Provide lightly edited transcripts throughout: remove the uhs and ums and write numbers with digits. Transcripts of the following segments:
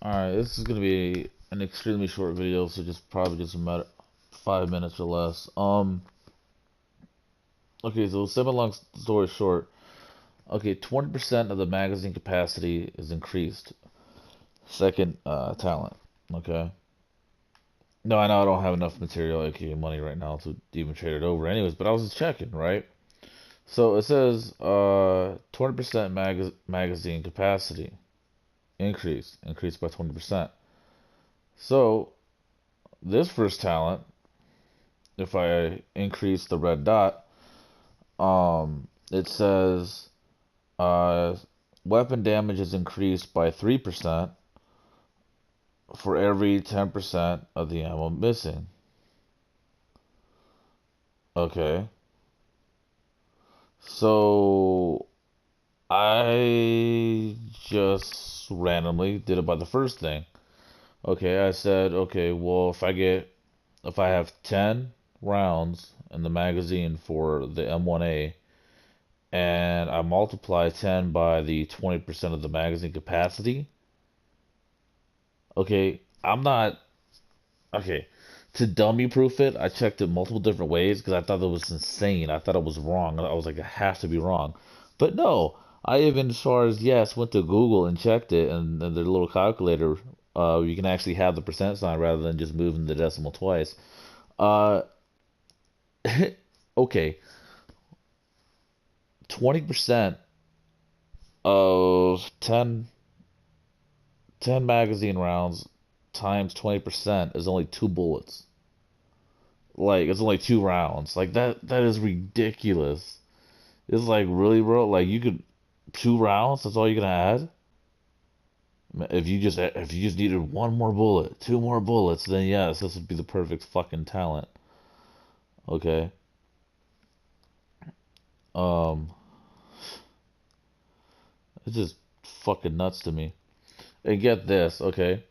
Alright, this is gonna be an extremely short video, so just about 5 minutes or less. Okay, so seven long story short. Okay, 20% of the magazine capacity is increased. Second, talent. Okay. No, I know I don't have enough material, aka money right now, to even trade it over. Anyways, but I was just checking, right? So it says 20% magazine capacity increased by 20%. So this first talent, if I increase the red dot, it says uh, weapon damage is increased by 3% for every 10% of the ammo missing. Okay. So I just randomly did it by the first thing. Okay, I said, okay, well, if I have 10 rounds in the magazine for the M1A and I multiply 10 by the 20% of the magazine capacity, okay, I'm not, okay, to dummy proof it, I checked it multiple different ways because I thought it was insane. I thought it was wrong. I was like, it has to be wrong. But no, I even, as far as, yes, went to Google and checked it, and their little calculator, you can actually have the percent sign rather than just moving the decimal twice. Uh, okay, 20% of 10 magazine rounds times 20% is only two bullets. Like, it's only two rounds. Like, that is ridiculous. It's like, really, bro? Like, you could, two rounds, that's all you're gonna add? If you just needed one more bullet, two more bullets, then yes, this would be the perfect fucking talent. Okay? Um, it's just fucking nuts to me. And get this, okay?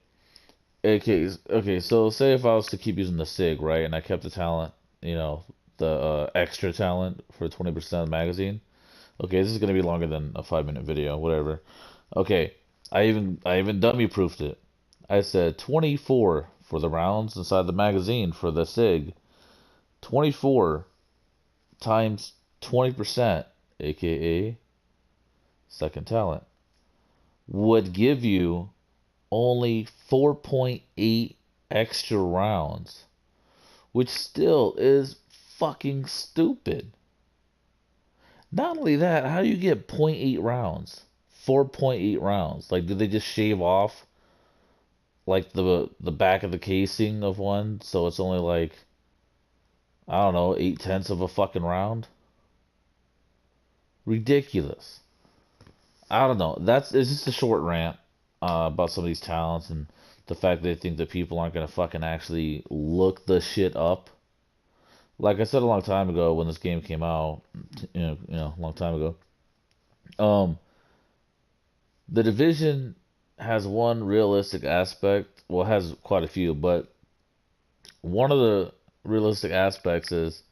Okay, so say if I was to keep using the SIG, right, and I kept the talent, the extra talent for 20% of the magazine. Okay, this is gonna be longer than a 5 minute video, whatever. Okay, I even dummy proofed it. I said 24 for the rounds inside the magazine for the SIG. 24 times 20%, aka second talent, would give you only 4.8 extra rounds, which still is fucking stupid. Not only that, how do you get zero point 0.8 rounds? 4.8 rounds. Like, did they just shave off like the back of the casing of one, so it's only like, I don't know, 8/10 of a fucking round? Ridiculous. I don't know. It's just a short rant about some of these talents and the fact they think that people aren't gonna fucking actually look the shit up. Like I said a long time ago when this game came out, a long time ago. Um, the division has one realistic aspect. Well, it has quite a few, but one of the realistic aspects is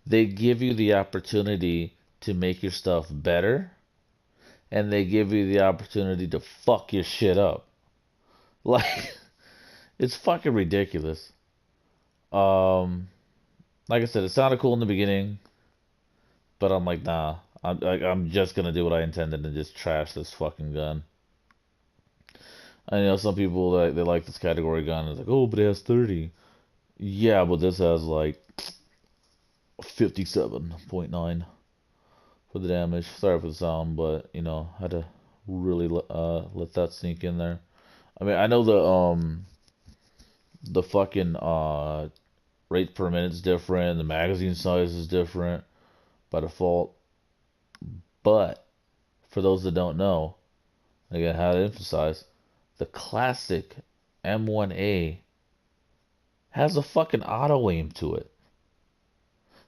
they give you the opportunity to make your stuff better, and they give you the opportunity to fuck your shit up. Like, it's fucking ridiculous. Um, like I said, it sounded cool in the beginning, but I'm like, nah. I'm just gonna do what I intended and just trash this fucking gun. I know some people that they like this category gun. It's like, oh, but it has 30. Yeah, but this has like 57.9 for the damage. Sorry for the sound, but had to really let that sink in there. I mean, I know the fucking rate per minute is different, the magazine size is different by default, but for those that don't know, again, how to emphasize, the classic M1A has a fucking auto aim to it.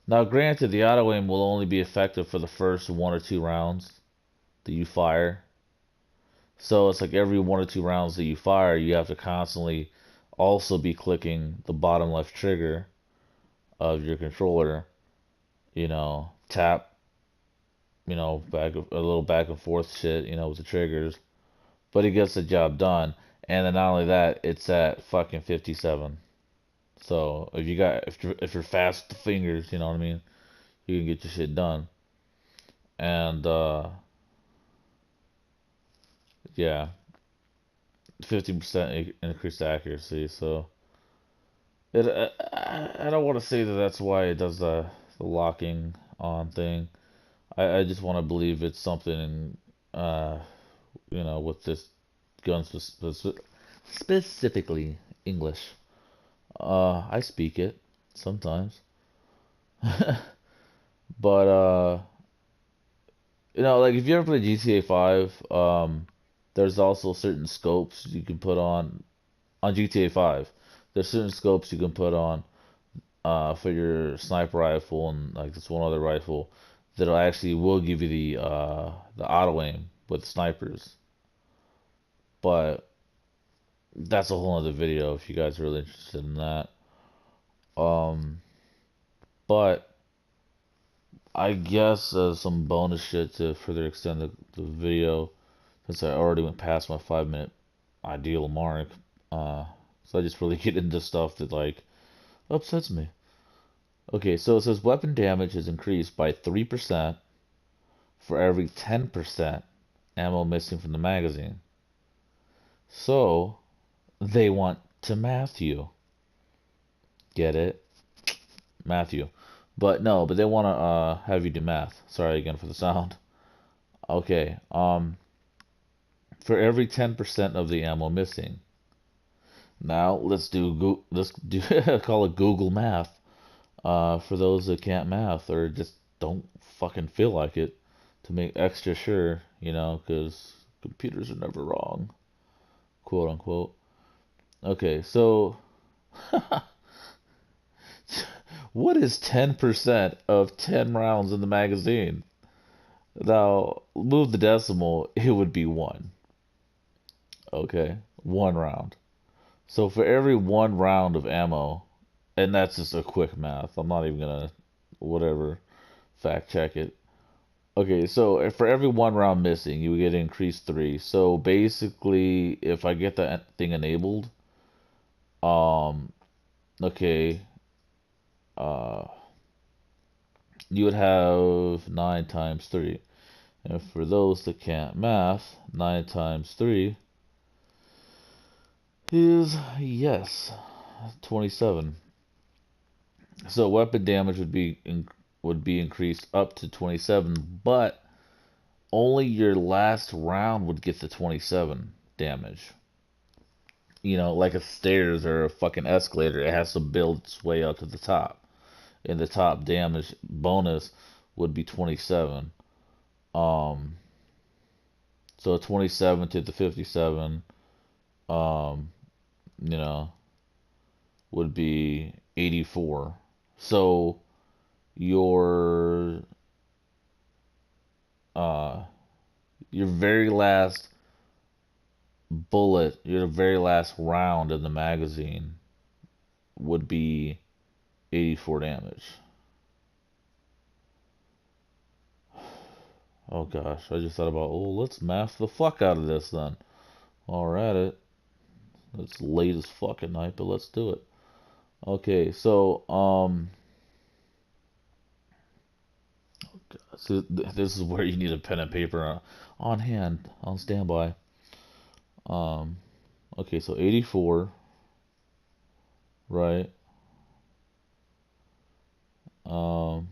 Now, granted, the auto aim will only be effective for the first one or two rounds that you fire. So it's like every one or two rounds that you fire, you have to constantly also be clicking the bottom left trigger of your controller, tap, back a little back and forth shit, with the triggers. But it gets the job done. And then not only that, it's at fucking 57. So if you're fast with the fingers, you know what I mean, you can get your shit done. And yeah, 50% increased accuracy. So I don't want to say that that's why it does the locking on thing. I just want to believe it's something, uh, with this gun specifically English. I speak it sometimes, but like if you ever play GTA 5, there's also certain scopes you can put on GTA 5. There's certain scopes you can put on for your sniper rifle and like this one other rifle that'll actually will give you the auto aim with snipers. But that's a whole other video if you guys are really interested in that. Um, but I guess some bonus shit to further extend the video since I already went past my 5 minute ideal mark. Uh, so I just really get into stuff that like upsets me. Okay, so it says weapon damage is increased by 3% for every 10% ammo missing from the magazine. So they want to Matthew. Get it? Matthew. But no, but they want to have you do math. Sorry again for the sound. Okay. For every 10% of the ammo missing. Now let's do call it Google Math. For those that can't math or just don't fucking feel like it to make extra sure, because computers are never wrong, quote unquote. Okay, so what is 10% of 10 rounds in the magazine? Now, move the decimal, it would be one. Okay, one round. So for every one round of ammo, and that's just a quick math, I'm not even gonna, whatever, fact check it. Okay, so for every one round missing, you would get increased three. So basically, if I get that thing enabled, um, okay, uh, you would have 9 times 3. And for those that can't math, 9 times 3 is, yes, 27. So weapon damage would be increased up to 27, but only your last round would get the 27 damage. Like a stairs or a fucking escalator, it has to build its way up to the top. And the top damage bonus would be 27. Um, so 27 to the 57, um, you know, would be 84. So your uh your very last bullet, your very last round in the magazine would be 84 damage. Oh gosh, I just thought about, let's math the fuck out of this then. Alright, it's late as fuck at night, but let's do it. Okay, so this is where you need a pen and paper on hand, on standby. Um, okay, so 84, right? Um,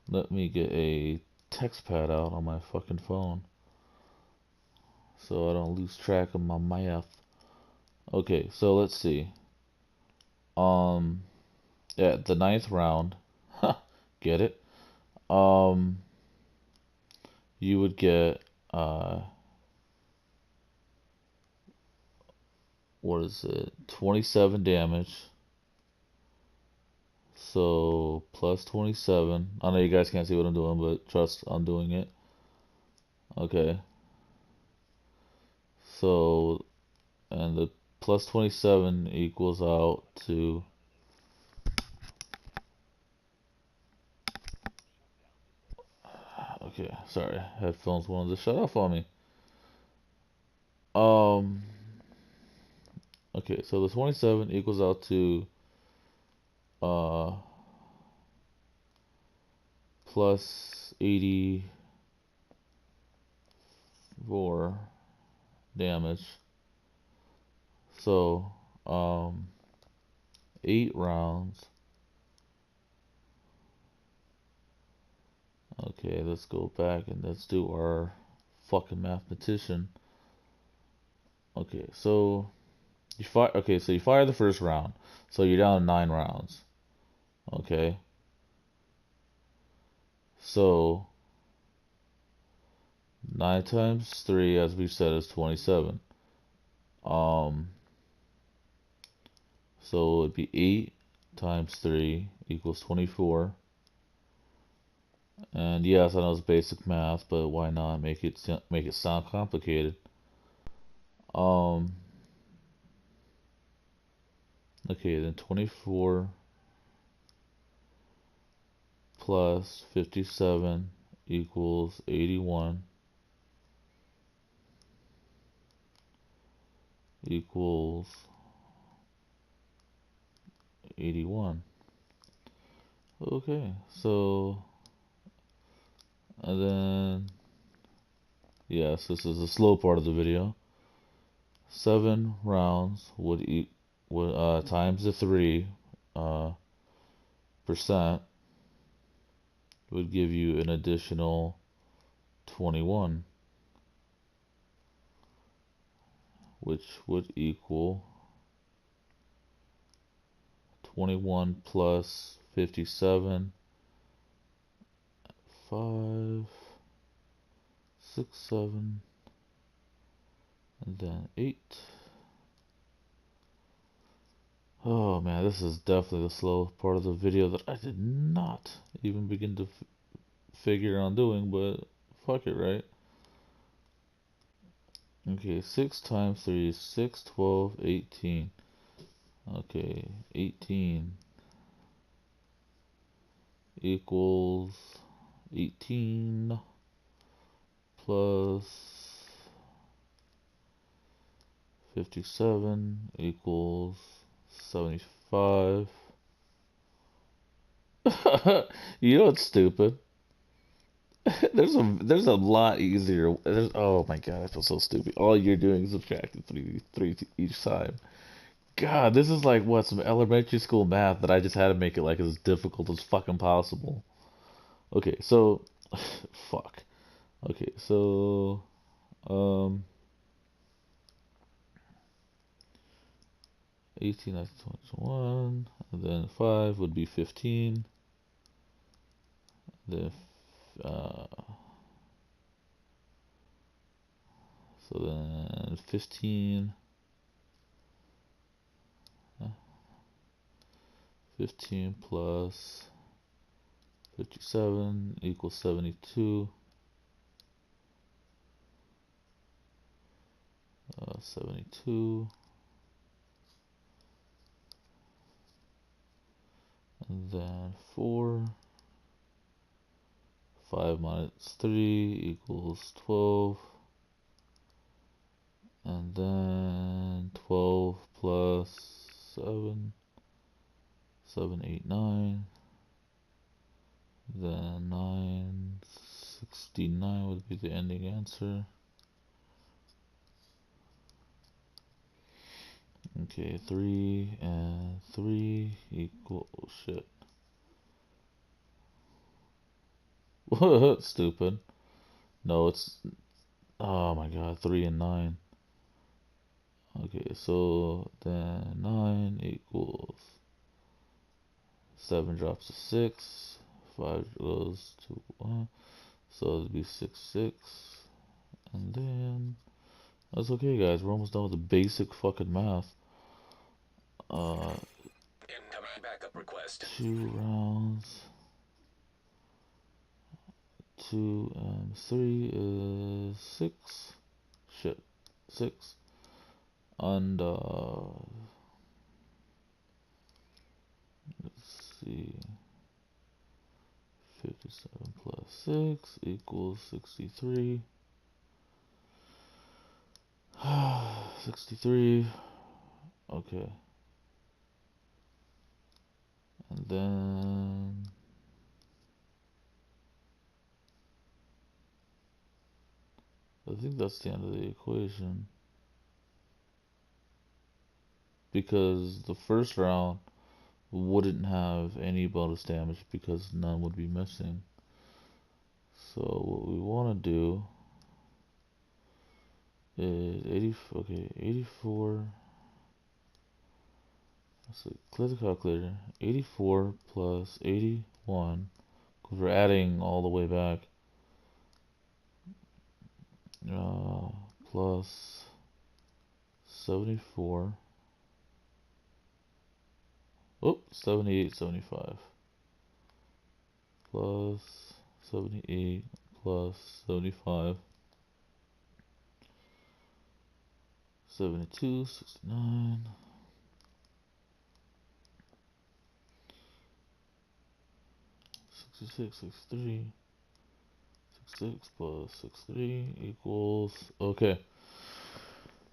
Let me get a text pad out on my fucking phone so I don't lose track of my math. Okay, so let's see. Um, at the ninth round, get it? Um, you would get what is it? 27 damage. So plus 27. I know you guys can't see what I'm doing, but trust I'm doing it. Okay. So and the plus 27 equals out to, okay, sorry, headphones wanted to shut off on me. Um. Okay, so the 27 equals out to uh plus 84 damage. So, 8 rounds. Okay, let's go back and let's do our fucking mathematician. Okay, so you fire. Okay, so you fire the first round. So you're down to 9 rounds. Okay, so 9 times 3, as we said, is 27. Um, so it'd be 8 times 3 equals 24. And yes, I know it's basic math, but why not make it sound complicated? Um, okay, then 24 plus 57 equals 81 equals 81. Okay, so and then yes, this is the slow part of the video. 7 rounds would times the 3 uh percent would give you an additional 21, which would equal 21 plus 57, 5, 6, 7, and then 8. Oh man, this is definitely the slow part of the video that I did not even begin to figure on doing, but fuck it, right? Okay, 6 times 3 is 6, 12, 18. Okay, 18 equals 18 plus 57 equals 75. You know what's stupid? There's a lot easier. Oh my god, I feel so stupid. All you're doing is subtracting three to each time. God, this is like what some elementary school math that I just had to make it like as difficult as fucking possible. Okay, so fuck. Okay, so um 18 that's 21, and then 5 would be 15. Then uh so then 15 uh, 15 plus 57 equals 72. 72. And then 4. 5 minus 3 equals 12. And then 12 plus 7. 7, 8, 9. Then 969 would be the ending answer. Okay, 3 and 3 equal. Oh shit. What? Stupid. No, it's. Oh my god, 3 and 9. Okay, so then 9 equals 7 drops to 6. 5 goes to 1. So it'd be 6, 6. And then. That's okay, guys. We're almost done with the basic fucking math. Incoming backup request. 2 rounds. 2 and 3 is 6. Shit. 6. And, let's see. 57 plus 6 equals 63. 63. Okay. And then I think that's the end of the equation. Because the first round wouldn't have any bonus damage because none would be missing. So what we want to do is 80. Okay, 84. So clear the calculator. 84 plus 81, because we're adding all the way back. Plus 74. Oh, 78, 75. Plus 78 plus 75. 72, 69. 66, 63. 66 plus 63 equals. Okay.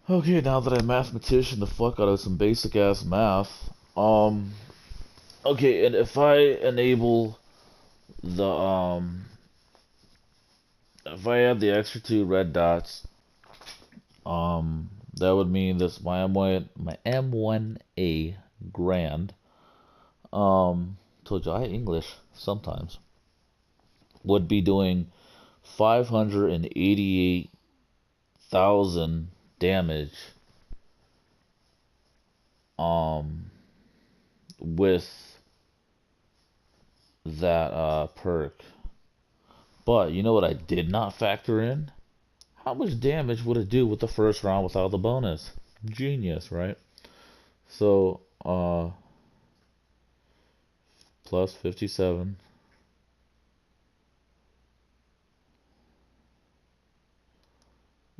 Okay, now that I mathematician the fuck out of some basic ass math. Okay, and if I enable the if I add the extra two red dots, that would mean this my M1A grand, told you I English sometimes, would be doing 588,000 damage, um, with that perk. But you know what I did not factor in? How much damage would it do with the first round without the bonus? Genius, right? So, plus 57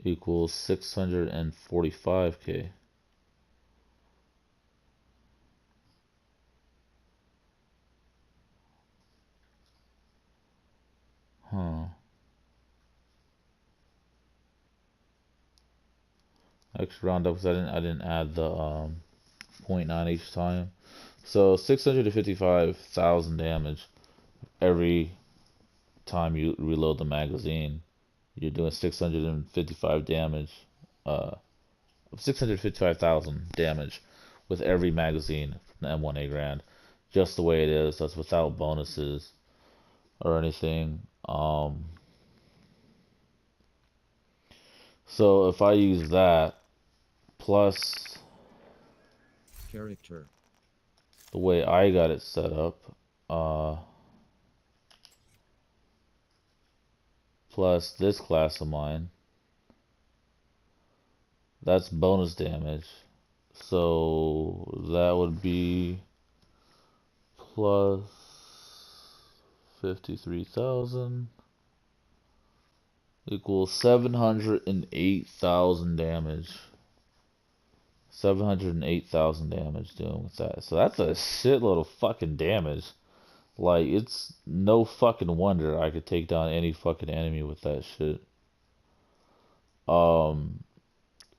equals 645k. Huh. Extra round up because I didn't add the point 0.9 each time. So 655,000 damage every time you reload the magazine. You're doing 655 damage, 655,000 damage with every magazine from the M1A Grand. Just the way it is. That's without bonuses or anything. So if I use that plus character, the way I got it set up, plus this class of mine, that's bonus damage. So that would be plus 53,000 equals 708,000 damage. 708,000 damage doing with that. So that's a shitload of fucking damage. Like, it's no fucking wonder I could take down any fucking enemy with that shit. Um,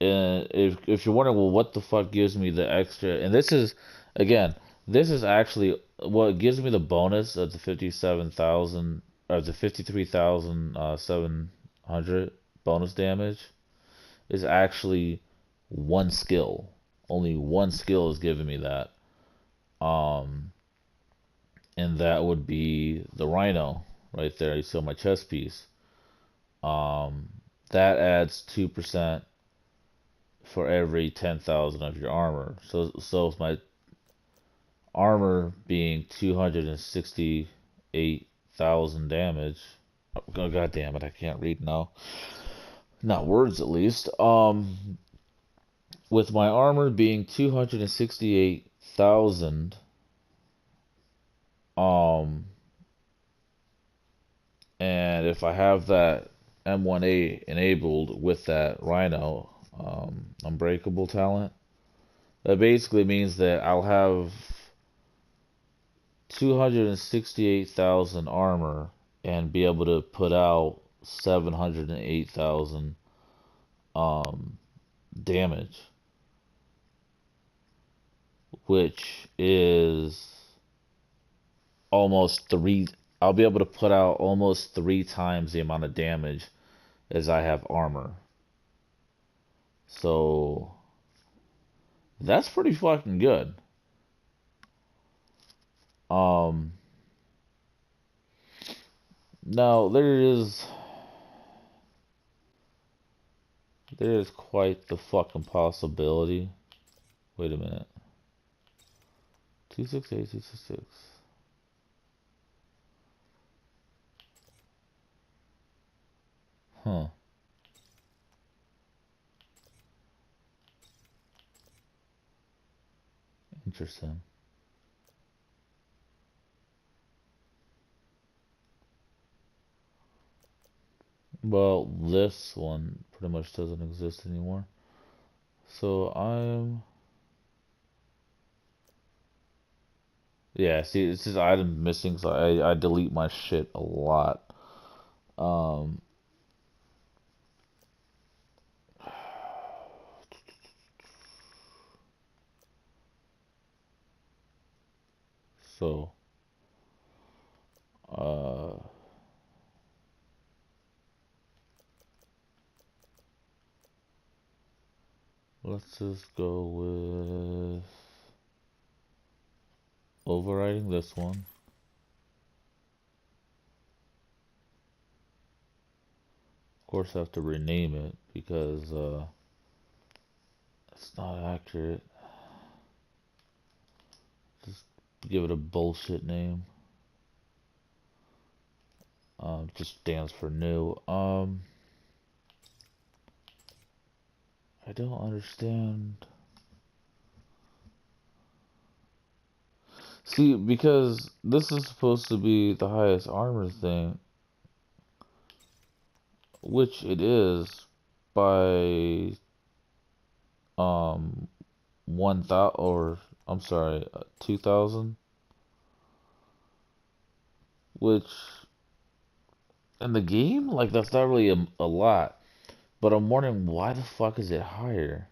and if you're wondering, well, what the fuck gives me the extra? And this is, again, this is actually what gives me the bonus of the 57,000 or the 53,700 bonus damage is actually one skill. Only one skill is giving me that. Um, and that would be the Rhino right there. You see my chest piece. Um, that adds 2% for every 10,000 of your armor. So with my armor being 268,000 damage. Oh, God damn it, I can't read now. Not words at least. With my armor being 268,000, um, and if I have that M1A enabled with that Rhino, unbreakable talent, that basically means that I'll have 268,000 armor and be able to put out 708,000 damage, which is almost three. I'll be able to put out almost three times the amount of damage as I have armor. So that's pretty fucking good. Um, Now there is quite the fucking possibility. Wait a minute. 268, 266. Huh. Interesting. Well, this one pretty much doesn't exist anymore. So yeah, see, it's just items missing, so I delete my shit a lot. Um, so, uh, let's just go with overriding this one. Of course, I have to rename it because, it's not accurate. Just give it a bullshit name. Just stands for new. I don't understand. See, because this is supposed to be the highest armor thing, which it is by 1,000 or I'm sorry, 2,000, which in the game, like that's not really a lot. But I'm wondering why the fuck is it higher?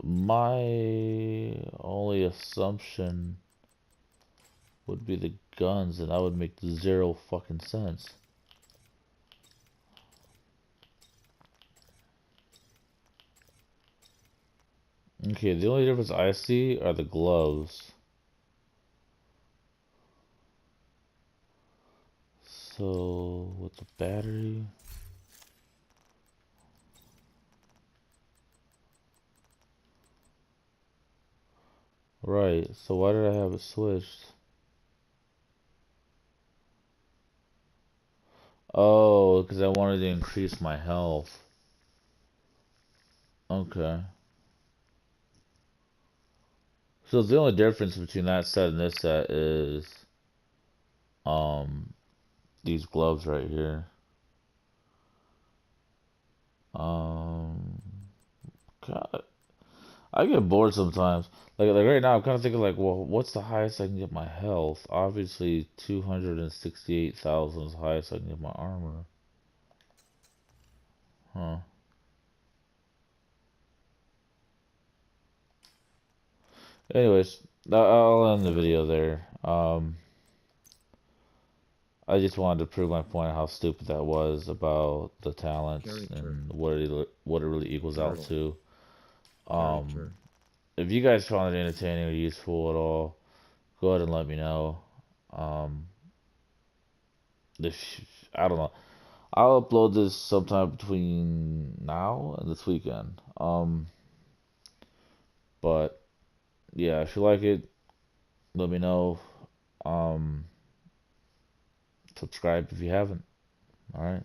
My only assumption would be the guns, and that would make zero fucking sense. Okay, the only difference I see are the gloves. So, with the battery. Right, so why did I have it switched? Oh, because I wanted to increase my health. Okay. So the only difference between that set and this set is, um, these gloves right here. Um, God, I get bored sometimes. Like right now, I'm kind of thinking like, well, what's the highest I can get my health? Obviously, 268,000 is the highest I can get my armor. Huh. Anyways, I'll end the video there. I just wanted to prove my point how stupid that was about the talents Character. and what it really equals out Turtle. to. Um, Character. if you guys found it entertaining or useful at all, go ahead and let me know. Um, if I don't know, I'll upload this sometime between now and this weekend. But yeah, if you like it, let me know. Um, subscribe if you haven't. All right.